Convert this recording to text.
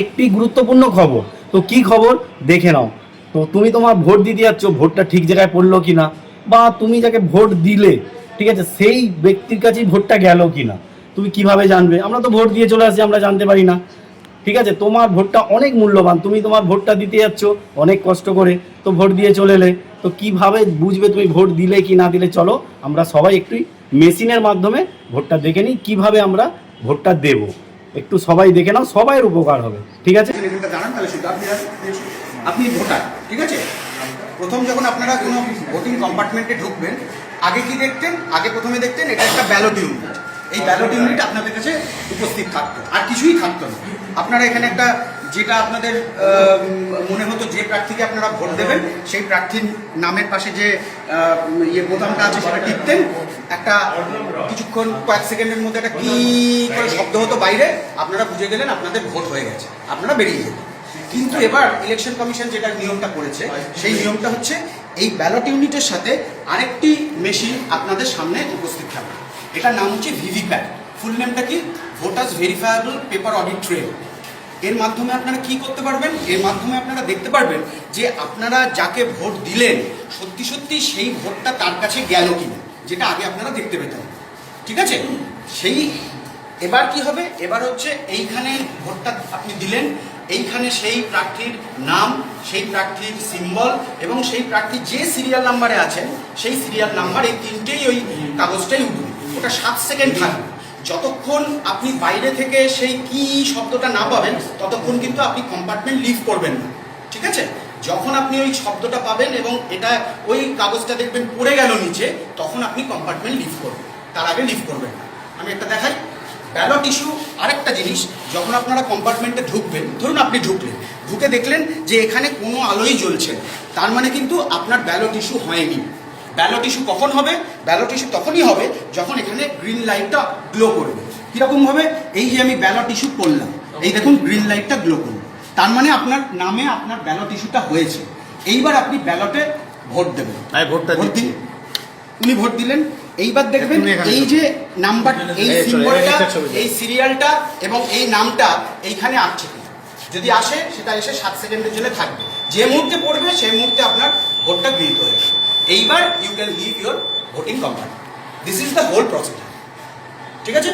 একটি গুরুত্বপূর্ণ খবর। তো কি খবর দেখে নাও। তো তুমি তোমার ভোট দিতে যাচ্ছ, ভোটটা ঠিক জায়গায় পড়লো কিনা, বা তুমি যাকে ভোট দিলে ঠিক আছে সেই ব্যক্তির কাছেই ভোটটা গেল কিনা তুমি কিভাবে জানবে? আমরা তো ভোট দিয়ে চলে আসি, আমরা জানতে পারি না। ঠিক আছে, তোমার ভোটটা অনেক মূল্যবান, তুমি তোমার ভোটটা দিতে যাচ্ছ অনেক কষ্ট করে, তো ভোট দিয়ে চলে এলে, তো কিভাবে বুঝবে তুমি ভোট দিলে কি না দিলে? চলো আমরা সবাই একটু মেশিনের মাধ্যমে ভোটটা দেখে নিই, কিভাবে আমরা ভোটটা দেবো। একটু সবাই দেখে নাও, সবাইয়ের উপকার হবে। ঠিক আছে, দাঁড়ান তাহলে শুধু আপনি ভোটার, ঠিক আছে। প্রথম যখন আপনারা কোনো ভোটিং কম্পার্টমেন্টে ঢুকবেন, আগে কি দেখতেন? আগে প্রথমে দেখতেন এটা একটা ব্যালট ইউনিট। এই ব্যালট ইউনিট আপনাদের কাছে উপস্থিত থাকতো, আর কিছুই থাকতো না। আপনারা এখানে একটা যেটা আপনাদের মনে হতো যে প্রার্থীকে আপনারা ভোট দেবেন, সেই প্রার্থীর নামের পাশে যে বোতামটা আছে সেটা টিপতেন। একটা কিছুক্ষণ কয়েক সেকেন্ডের মধ্যে একটা কি করে শব্দ হতো বাইরে, আপনারা বুঝে গেলেন আপনাদের ভোট হয়ে গেছে, আপনারা বেরিয়ে যেতেন। কিন্তু এবার ইলেকশন কমিশন যেটা নিয়মটা করেছে, সেই নিয়মটা হচ্ছে এই ব্যালট ইউনিটের সাথে আরেকটি মেশিন আপনাদের সামনে উপস্থিত থাকবে। এটার নাম হচ্ছে ভিভিপ্যাট। ফুল নেমটা কি? Voters verifiable paper audit trail. এর মাধ্যমে আপনারা কি করতে পারবেন? এর মাধ্যমে আপনারা দেখতে পারবেন যে আপনারা যাকে ভোট দিলেন সত্যি সত্যি সেই ভোটটা তার কাছে গেল কিনা, যেটা আগে আপনারা দেখতে পেতেন। ঠিক আছে, সেই এবার কি হবে? এবার হচ্ছে এইখানে ভোটটা আপনি দিলেন, এইখানে সেই প্রার্থীর নাম, সেই প্রার্থীর সিম্বল এবং সেই প্রার্থী যে সিরিয়াল নাম্বারে আছেন সেই সিরিয়াল নাম্বার, এই তিনটেই ওই কাগজটাই উঠবে। ওটা 7 সেকেন্ড থাকবে। যতক্ষণ আপনি বাইরে থেকে সেই কি শব্দটা না পাবেন ততক্ষণ কিন্তু আপনি কম্পার্টমেন্ট লিভ করবেন না। ঠিক আছে, যখন আপনি ওই শব্দটা পাবেন এবং এটা ওই কাগজটা দেখবেন পড়ে গেল নিচে, তখন আপনি কম্পার্টমেন্ট লিভ করবেন, তার আগে লিভ করবেন না। আমি একটা দেখাই ব্যালট ইস্যু। আরেকটা জিনিস, যখন আপনারা কম্পার্টমেন্টে ঢুকবেন, ধরুন আপনি ঢুকলেন, ঢুকে দেখলেন যে এখানে কোনো আলোই জ্বলছে না, তার মানে কিন্তু আপনার ব্যালট ইস্যু হয়নি। ব্যালট ইস্যু কখন হবে? ব্যালট ইস্যু তখনই হবে যখন এখানে গ্রিন লাইটটা গ্লো করবে। কীরকম ভাবে? এই যে আমি ব্যালট ইস্যু করলাম, এই দেখুন গ্রিন লাইটটা গ্লো করবে, তার মানে আপনার নামে আপনার ব্যালট ইস্যুটা হয়েছে। এইবার আপনি ব্যালটে ভোট দেবেন। ভোট দিন, উনি ভোট দিলেন। এইবার দেখবেন এই যে নাম্বার, এই সিম্বলটা, এই সিরিয়ালটা এবং এই নামটা এইখানে আসছে কিনা। যদি আসে সেটা এসে 7 সেকেন্ডের জন্য থাকবে। যে মুহূর্তে পড়বে সেই মুহূর্তে আপনার ভোটটা গৃহীত হয়ে যাবে। এইবার you can leave your voting compartment. This is the whole procedure. ঠিক আছে।